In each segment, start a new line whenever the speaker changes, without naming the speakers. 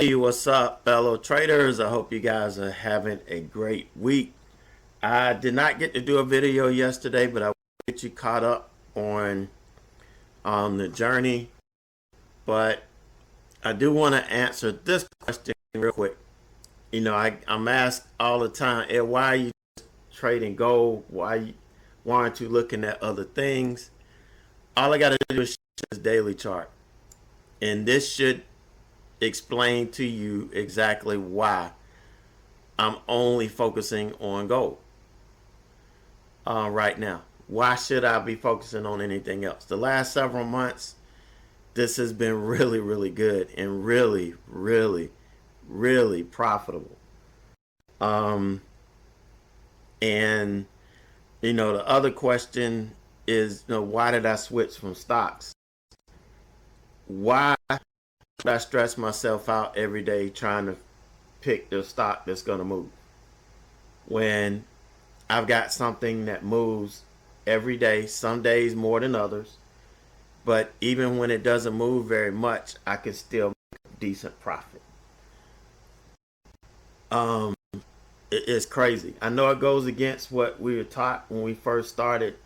Hey, what's up, fellow traders? I hope you guys are having a great week. I did not get to do a video yesterday, but I will get you caught up on the journey. But I do want to answer this question real quick. I'm asked all the time, why are you trading gold? Why aren't you looking at other things? All I got to do is share this daily chart, and this should explain to you exactly why I'm only focusing on gold right now. Why should I be focusing on anything else? The last several months, this has been really, really good and really, really, really profitable. And the other question is, why did I switch from stocks? Why would I stress myself out every day trying to pick the stock that's going to move when I've got something that moves every day, some days more than others, but even when it doesn't move very much, I can still make a decent profit. It's crazy. I know it goes against what we were taught when we first started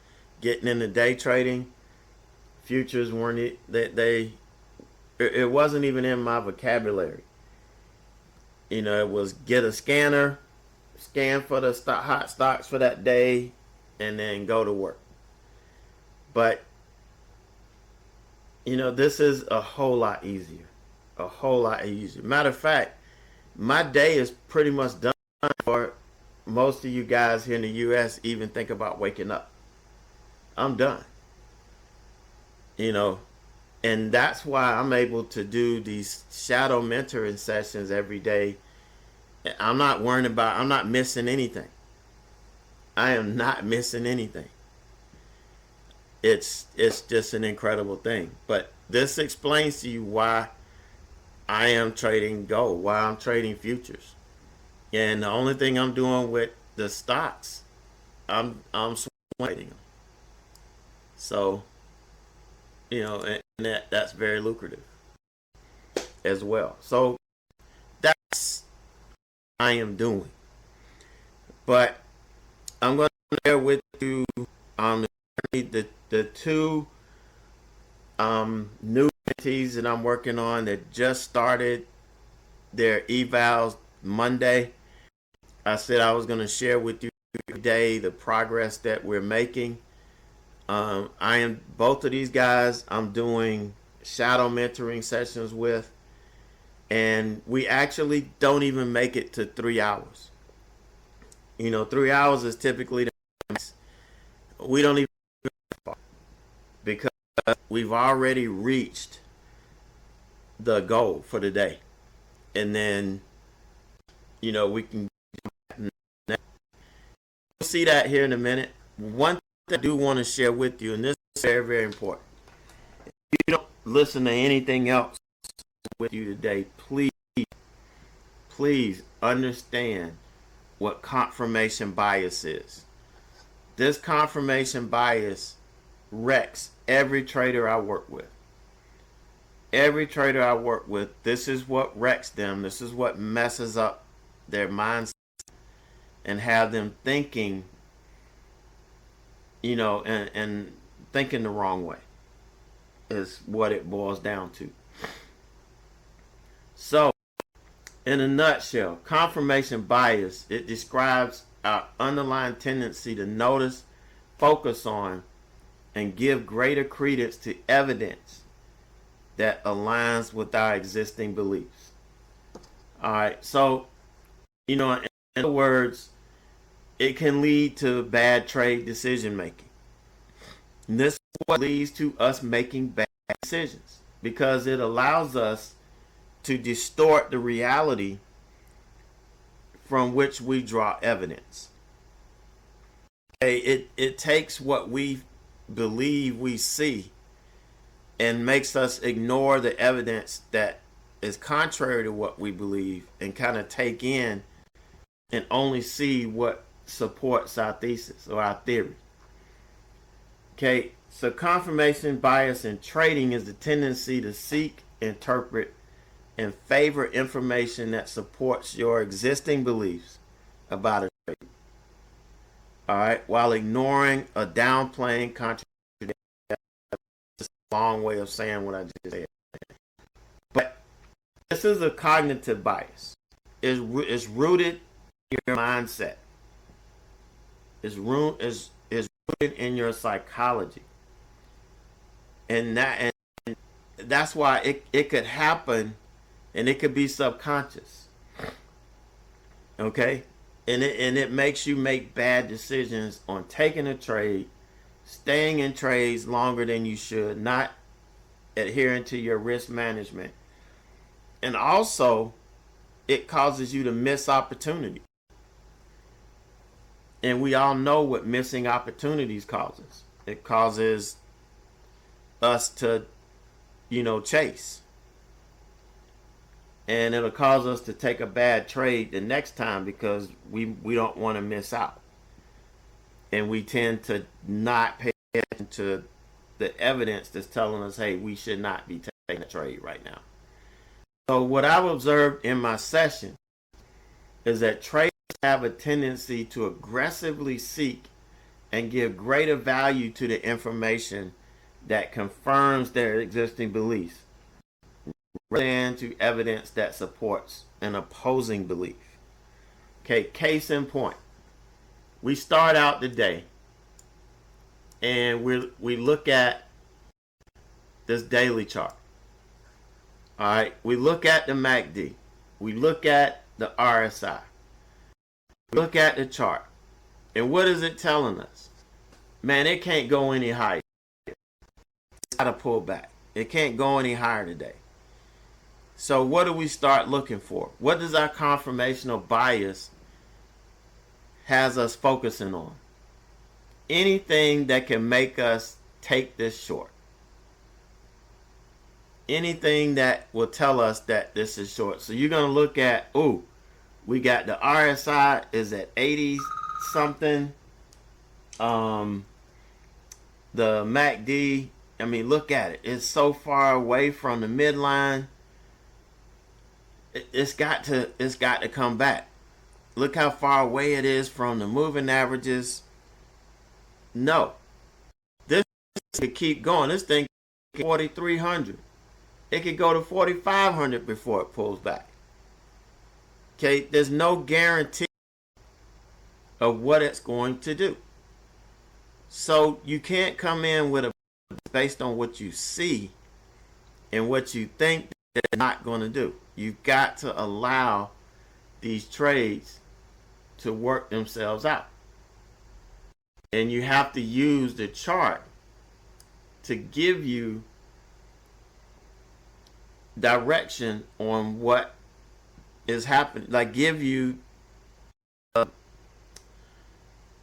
getting into day trading. Futures weren't it wasn't even in my vocabulary. It was get a scanner, scan for the hot stocks for that day, and then go to work. But this is a whole lot easier. A whole lot easier. Matter of fact, my day is pretty much done before most of you guys here in the US even think about waking up. I'm done. And that's why I'm able to do these shadow mentoring sessions every day. I'm not missing anything. I am not missing anything. It's just an incredible thing. But this explains to you why I am trading gold, why I'm trading futures. And the only thing I'm doing with the stocks, I'm trading them. So, and that's very lucrative as well. So that's what I am doing. But I'm going to share with you the two new entities that I'm working on that just started their evals Monday. I said I was going to share with you today the progress that we're making. Both of these guys I'm doing shadow mentoring sessions with, and we actually don't even make it to 3 hours. 3 hours is typically we don't even, because we've already reached the goal for the day, and then we can see that here in a minute. One thing I do want to share with you, and this is very, very important. If you don't listen to anything else with you today, please understand what confirmation bias is. This confirmation bias wrecks every trader I work with. Every trader I work with, this is what wrecks them. This is what messes up their mindset and have them thinking, and thinking the wrong way is what it boils down to. So, in a nutshell, confirmation bias, it describes our underlying tendency to notice, focus on, and give greater credence to evidence that aligns with our existing beliefs. All right, so, in other words, it can lead to bad trade decision making. And this is what leads to us making bad decisions, because it allows us to distort the reality from which we draw evidence. Okay, it takes what we believe we see and makes us ignore the evidence that is contrary to what we believe, and kind of take in and only see what supports our thesis or our theory. Okay, so confirmation bias in trading is the tendency to seek, interpret, and favor information that supports your existing beliefs about a trade. All right, while ignoring or downplaying contradiction. It's a long way of saying what I just said. But this is a cognitive bias. It's rooted in your mindset. It's rooted in your psychology. And that's why it could happen, and it could be subconscious. Okay? And it makes you make bad decisions on taking a trade, staying in trades longer than you should, not adhering to your risk management. And also, it causes you to miss opportunity. And we all know what missing opportunities causes. It causes us to, chase. And it'll cause us to take a bad trade the next time because we don't want to miss out. And we tend to not pay attention to the evidence that's telling us, hey, we should not be taking a trade right now. So what I've observed in my session is that traders have a tendency to aggressively seek and give greater value to the information that confirms their existing beliefs rather than to evidence that supports an opposing belief. Okay, case in point. We start out the day and we look at this daily chart. All right, we look at the MACD. We look at the RSI. We look at the chart. And what is it telling us? Man, it can't go any higher. It's got to pull back. It can't go any higher today. So what do we start looking for? What does our confirmational bias has us focusing on? Anything that can make us take this short. Anything that will tell us that this is short. So you're going to look at, we got the RSI is at 80 something. The MACD, look at it. It's so far away from the midline. It's got to come back. Look how far away it is from the moving averages. No. This could keep going. This thing 4,300. It could go to 4,500 before it pulls back. Okay, there's no guarantee of what it's going to do. So you can't come in with a based on what you see and what you think they're not going to do. You've got to allow these trades to work themselves out. And you have to use the chart to give you direction on what is happening, like give you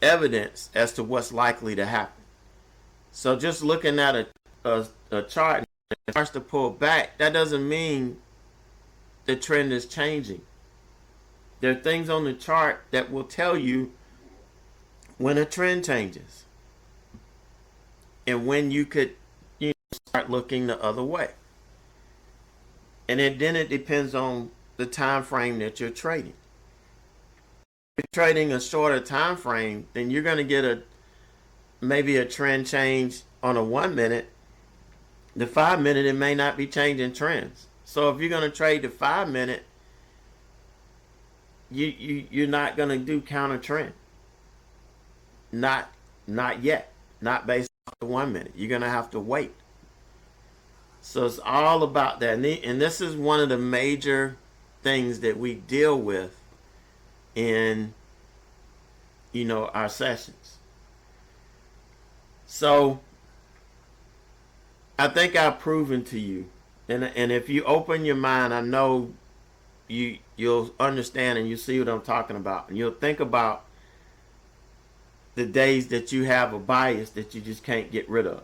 evidence as to what's likely to happen. So just looking at a chart and it starts to pull back, that doesn't mean the trend is changing. There are things on the chart that will tell you when a trend changes and when you could start looking the other way. And then it depends on the time frame that you're trading. If you're trading a shorter time frame, then you're going to get maybe a trend change on a 1 minute. The 5 minute, it may not be changing trends. So if you're going to trade the 5 minute, you're not going to do counter trend. Not yet. Not based on the 1 minute. You're going to have to wait. So it's all about that. And this is one of the major things that we deal with in, our sessions. So I think I've proven to you, and if you open your mind, I know you'll understand and you see what I'm talking about. And you'll think about the days that you have a bias that you just can't get rid of.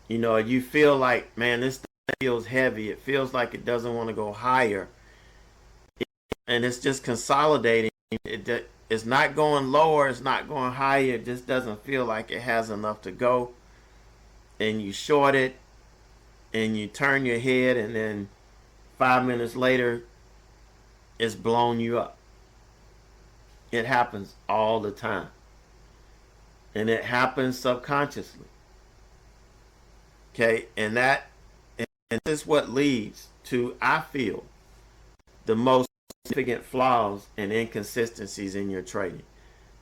You feel like, man, this thing feels heavy. It feels like it doesn't want to go higher. And it's just consolidating. It's not going lower. It's not going higher. It just doesn't feel like it has enough to go. And you short it. And you turn your head. And then 5 minutes later, it's blown you up. It happens all the time. And it happens subconsciously. Okay, and this is what leads to, I feel, the most significant flaws and inconsistencies in your trading.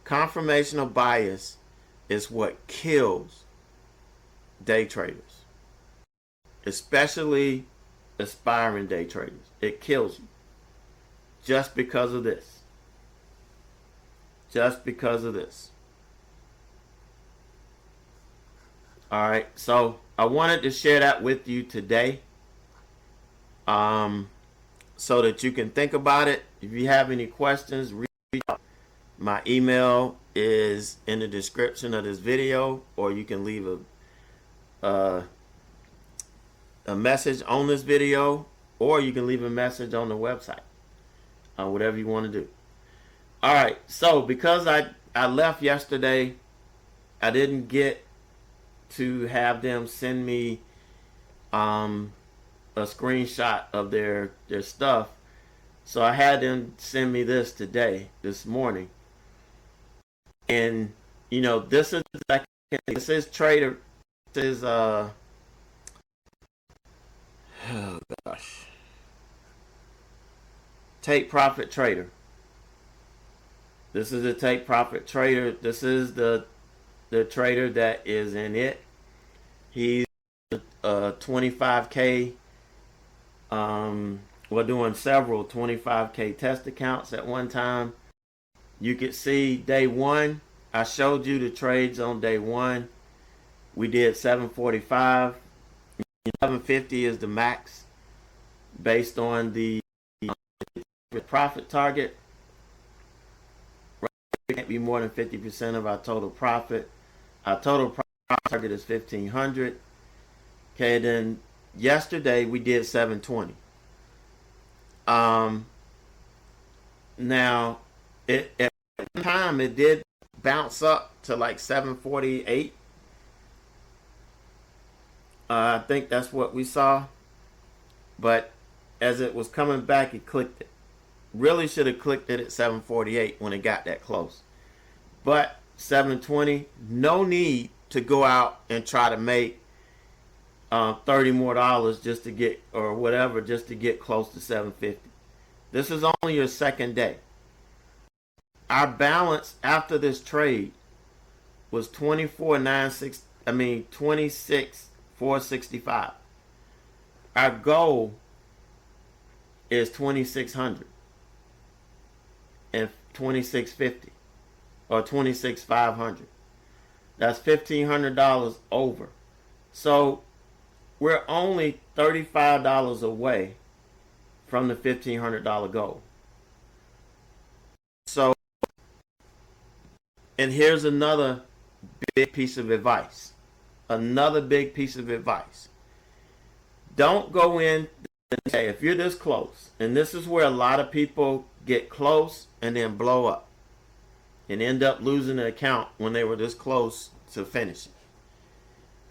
Confirmational bias is what kills day traders, especially aspiring day traders. It kills you just because of this. Just because of this. All right, so I wanted to share that with you today, so that you can think about it. If you have any questions, reach out. My email is in the description of this video, or you can leave a message on this video, or you can leave a message on the website. Whatever you want to do. All right, so because I left yesterday, I didn't get to have them send me a screenshot of their stuff, so I had them send me this morning. And you know, this is trader. This is oh gosh, take profit trader. This is a take profit trader. This is the trader that is in it. He's 25K. We're doing several 25K test accounts at one time. You could see day one, I showed you the trades on day one. We did 745. 1150 is the max based on the profit target. It can't be more than 50% of our total profit. Our total profit target is 1500. Okay, then yesterday we did 720. Now, at one time it did bounce up to like 748. I think that's what we saw. But as it was coming back, it clicked it. Really should have clicked it at 748 when it got that close. But 720, no need to go out and try to make $30 more just to get, or whatever, just to get close to 750. This is only your second day. Our balance after this trade was 26,465. Our goal is 2600 and 2650 or 26,500. That's $1,500 over. So we're only $35 away from the $1,500 goal. So, and here's another big piece of advice. Another big piece of advice. Don't go in and say, if you're this close, and this is where a lot of people get close and then blow up and end up losing the account when they were this close to finishing.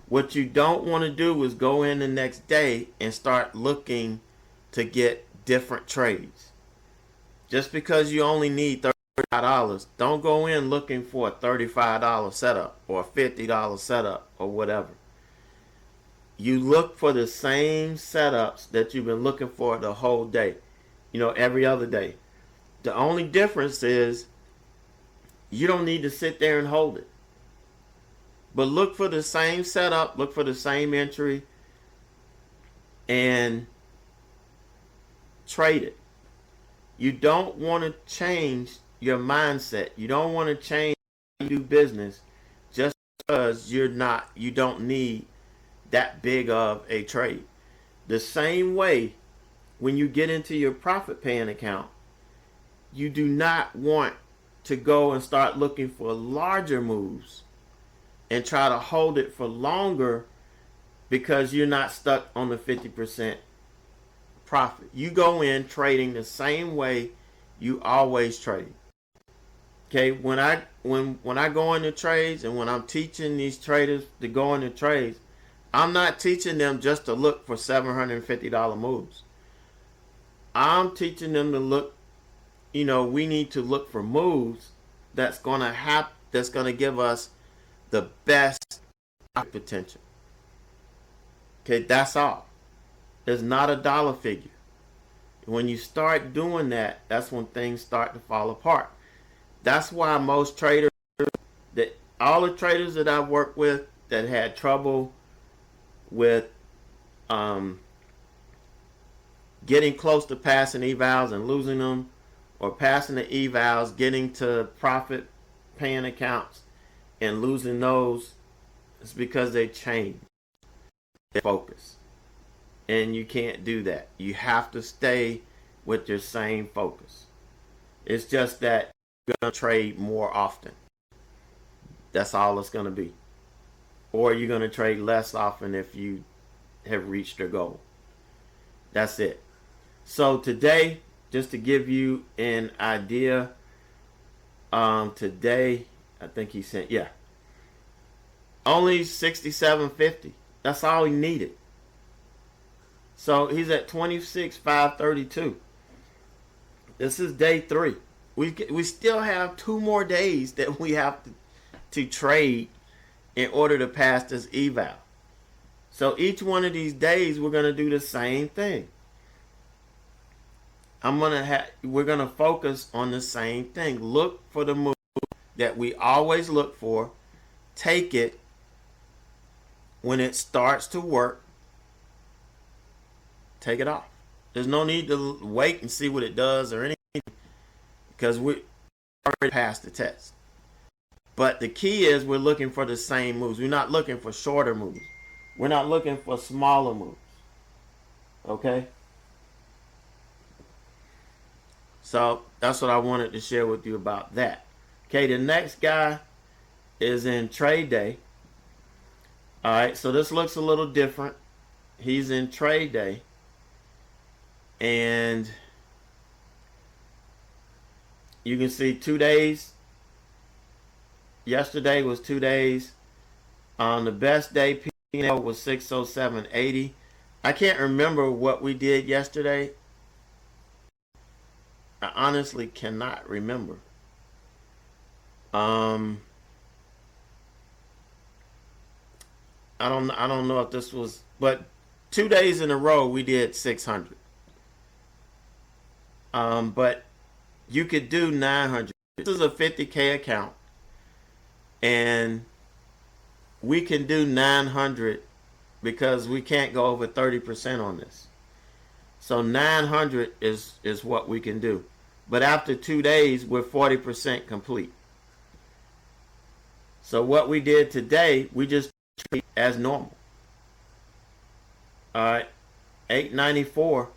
What you don't want to do is go in the next day and start looking to get different trades. Just because you only need $35, don't go in looking for a $35 setup or a $50 setup or whatever. You look for the same setups that you've been looking for the whole day, you know, every other day. The only difference is you don't need to sit there and hold it. But look for the same setup, look for the same entry, and trade it. You don't want to change your mindset. You don't want to change how you do business just because you don't need that big of a trade. The same way when you get into your profit paying account, you do not want to go and start looking for larger moves and try to hold it for longer because you're not stuck on the 50% profit. You go in trading the same way you always trade. Okay, when I go into trades and when I'm teaching these traders to go into trades, I'm not teaching them just to look for $750 moves. I'm teaching them to look, we need to look for moves that's going to give us the best potential. Okay, that's all. It's not a dollar figure. When you start doing that, that's when things start to fall apart. That's why most traders, all the traders that I've worked with that had trouble with getting close to passing evals and losing them, or passing the evals, getting to profit paying accounts and losing those, it's because they changed their focus. And you can't do that. You have to stay with your same focus. It's just that you're going to trade more often. That's all it's going to be. Or you're going to trade less often if you have reached your goal. That's it. So today, just to give you an idea, today, I think he said, only 67.50. That's all he needed. So he's at 26,532. This is day 3. We still have 2 more days that we have to trade in order to pass this eval. So each one of these days we're going to do the same thing. We're going to focus on the same thing. Look for the move that we always look for. Take it when it starts to work. Take it off. There's no need to wait and see what it does or anything, because we already passed the test. But the key is we're looking for the same moves. We're not looking for shorter moves. We're not looking for smaller moves. Okay? So that's what I wanted to share with you about that. Okay, the next guy is in trade day. All right, so this looks a little different. He's in trade day. And you can see 2 days. Yesterday was 2 days. On the best day, P&L was 607.80. I can't remember what we did yesterday. I honestly cannot remember. I don't know if this was, but 2 days in a row we did 600. But you could do 900. This is a 50K account, and we can do 900 because we can't go over 30% on this. So 900 is what we can do. But after 2 days, we're 40% complete. So what we did today, we just treat as normal. All right, 894,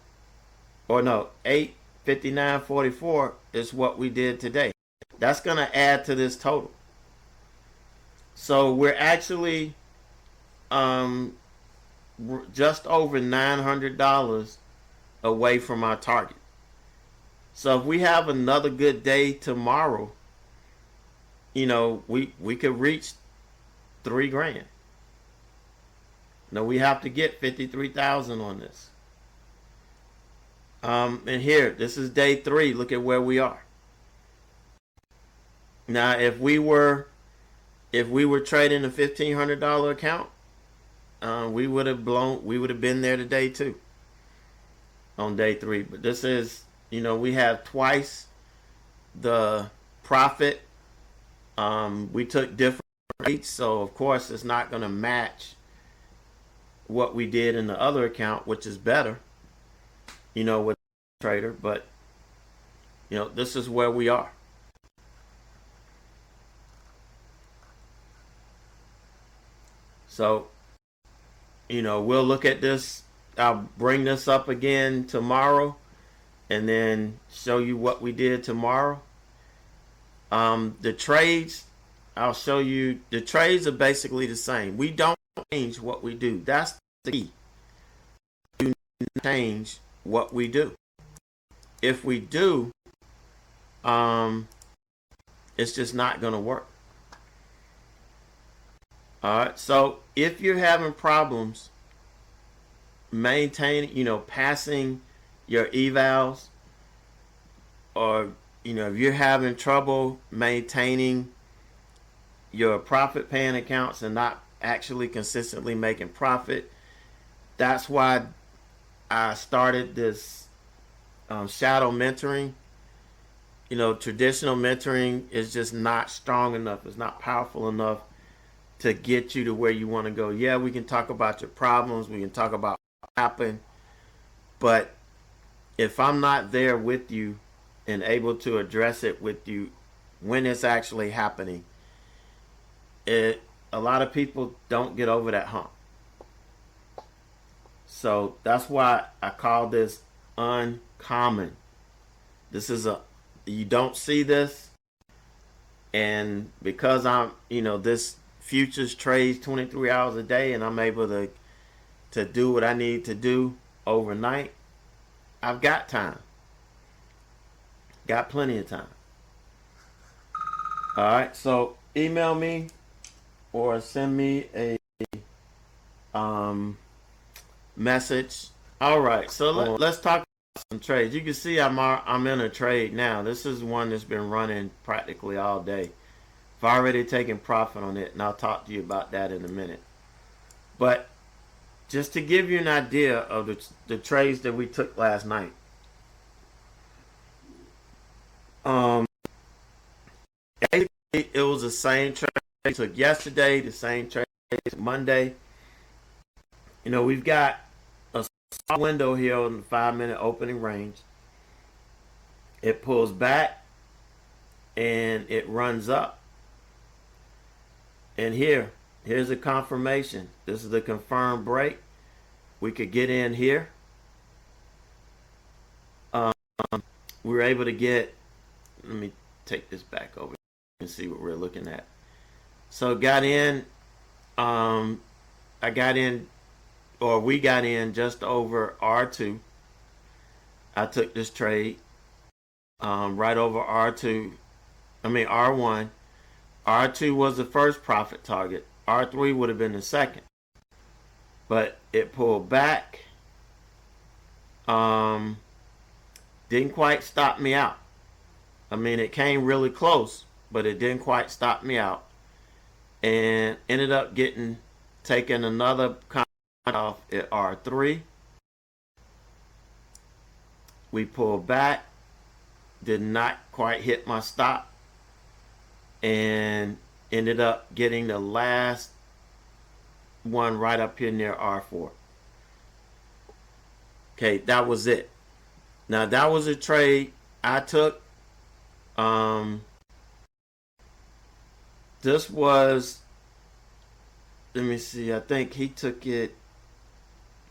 or no, 859.44 is what we did today. That's going to add to this total. So we're actually just over $900 away from our target. So if we have another good day tomorrow, we could reach $3,000. No, we have to get 53,000 on this. And here, this is day 3. Look at where we are. Now, if we were trading a $1,500 account, we would have been there today too. On day 3, but this is, we have twice the profit. We took different rates, so of course it's not going to match what we did in the other account, which is better, with trader, but this is where we are. So, we'll look at this. I'll bring this up again tomorrow and then show you what we did tomorrow. The trades, I'll show you. The trades are basically the same. We don't change what we do. That's the key. We do not change what we do. If we do, it's just not going to work. All right. So if you're having problems maintaining, passing your evals, or if you're having trouble maintaining your profit paying accounts and not actually consistently making profit, that's why I started this shadow mentoring. Traditional mentoring is just not strong enough. It's not powerful enough to get you to where you want to go. Yeah, we can talk about your problems. We can talk about what happened. But if I'm not there with you and able to address it with you when it's actually happening, a lot of people don't get over that hump. So that's why I call this uncommon. You don't see this. And because I'm, this futures trades 23 hours a day, and I'm able to do what I need to do overnight, I've got time. Got plenty of time. All right, so email me or send me a message. All right, so let's talk about some trades. You can see I'm in a trade now. This is one that's been running practically all day. I've already taken profit on it, and I'll talk to you about that in a minute. But just to give you an idea of the trades that we took last night. Basically, it was the same trade we took yesterday, the same trade Monday. We've got a small window here on the 5-minute opening range. It pulls back and it runs up. And here's a confirmation. This is the confirmed break. We could get in here. We were able to get, let me take this back over and see what we're looking at. So got in, we got in just over R2. I took this trade right over R1. R2 was the first profit target. R3 would have been the second. But it pulled back. Didn't quite stop me out. It came really close, but it didn't quite stop me out. And ended up taking another off at R3. We pulled back. Did not quite hit my stop. And ended up getting the last one right up here near R4. Okay, that was it. Now that was a trade I took. This was, let me see, I think he took it,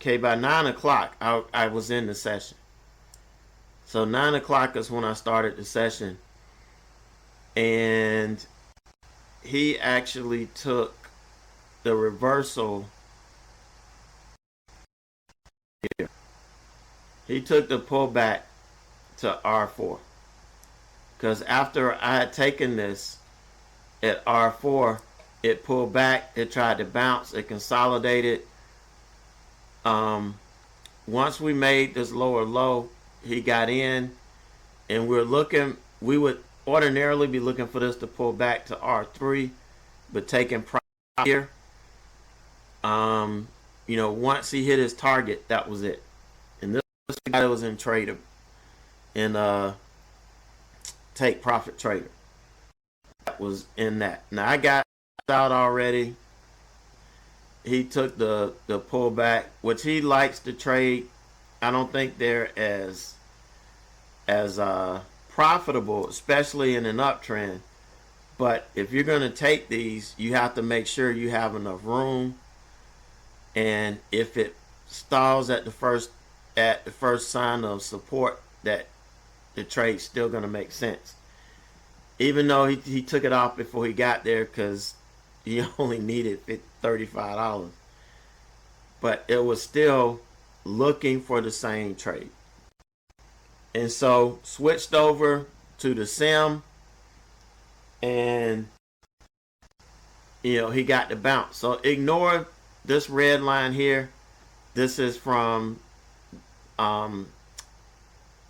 okay, by 9 o'clock I was in the session. So 9 o'clock is when I started the session. And he actually took the reversal here. He took the pullback to R4. Because after I had taken this at R4, it pulled back, it tried to bounce, it consolidated. Once we made this lower low, he got in, and we would ordinarily be looking for this to pull back to R3, but taking profit here. Once he hit his target, that was it. And this guy was in trader, in take profit trader. That was in that. Now I got out already. He took the pullback, which he likes to trade. I don't think they're as profitable, especially in an uptrend. But if you're going to take these, you have to make sure you have enough room. And if it stalls at the first sign of support, that the trade's still going to make sense. Even though he took it off before he got there because he only needed $35. But it was still looking for the same trade. And so switched over to the sim, and he got the bounce. So ignore this red line here. This is from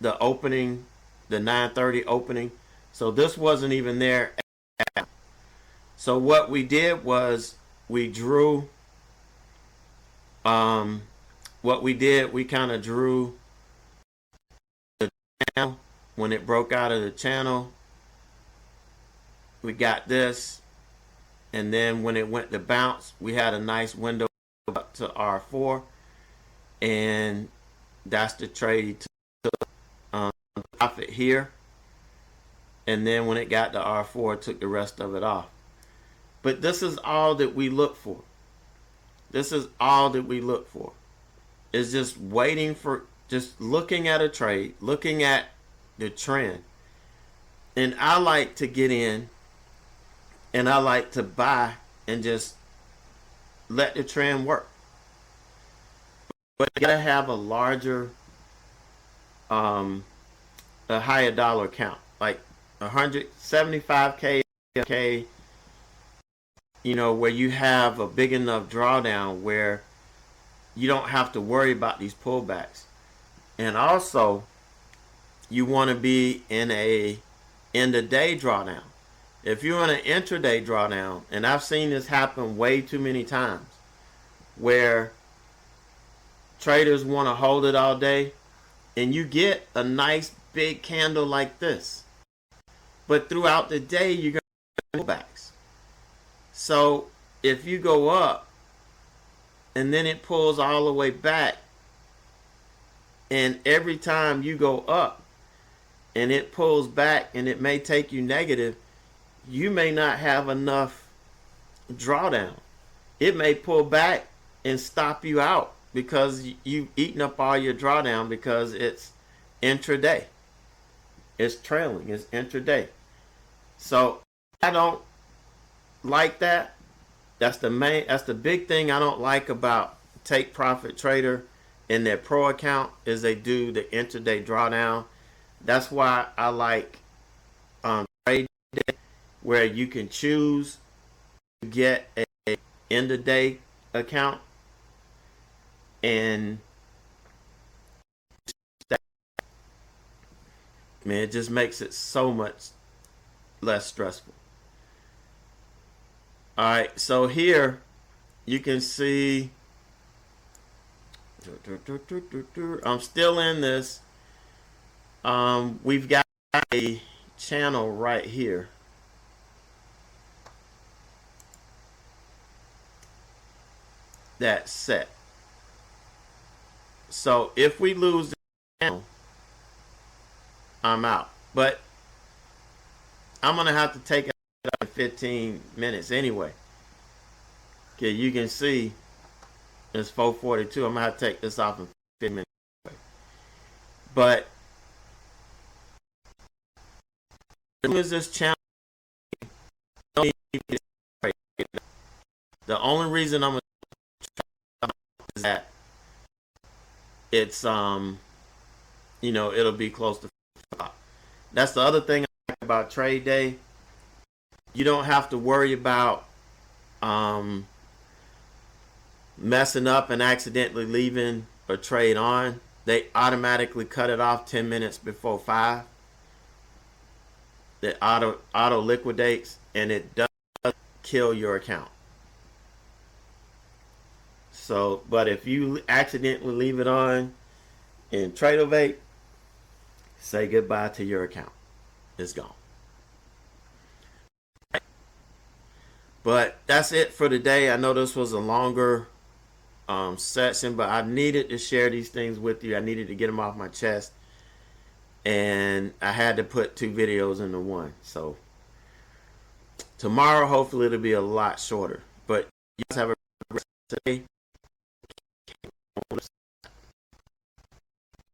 the opening, the 9:30 opening. So this wasn't even there. So what we did was we drew, we kind of drew the channel. When it broke out of the channel, we got this. And then when it went to bounce, we had a nice window up to R4. And that's the trade to profit here. And then when it got to R4, it took the rest of it off. But this is all that we look for. This is all that we look for. Is just waiting for, just looking at a trade, looking at the trend. And I like to get in and I like to buy and just let the trend work. But you gotta have a larger, a higher dollar count, like 175K, you know, where you have a big enough drawdown where you don't have to worry about these pullbacks. And also, you want to be in a end of day drawdown. If you're in an intraday drawdown, and I've seen this happen way too many times, where traders want to hold it all day, and you get a nice big candle like this, but throughout the day you're going to get pullbacks. So if you go up and then it pulls all the way back, and every time you go up and it pulls back and it may take you negative, you may not have enough drawdown. It may pull back and stop you out because you've eaten up all your drawdown because it's intraday. It's trailing. It's intraday. So I don't like that. That's the big thing I don't like about Take Profit Trader in their pro account, is they do the intraday drawdown. That's why I like trade day, where you can choose to get a end of day account, and man, it just makes it so much less stressful. All right, so here you can see I'm still in this. We've got a channel right here. That's set. So if we lose the channel, I'm out. But I'm going to have to take it out in 15 minutes anyway. Okay, you can see it's 4:42. I'm going to have to take this off in 15 minutes anyway. But as long as this channel, the only reason I'm going to is that it's you know, it'll be close to 5. That's the other thing I like about trade day. You don't have to worry about messing up and accidentally leaving a trade on. They automatically cut it off 10 minutes before 5. It auto liquidates, and it does kill your account. So, but if you accidentally leave it on in Tradeovate, say goodbye to your account. It's gone. But that's it for today. I know this was a longer session, but I needed to share these things with you. I needed to get them off my chest, and I had to put 2 videos into one. So tomorrow, hopefully, it'll be a lot shorter. But you guys have a great day.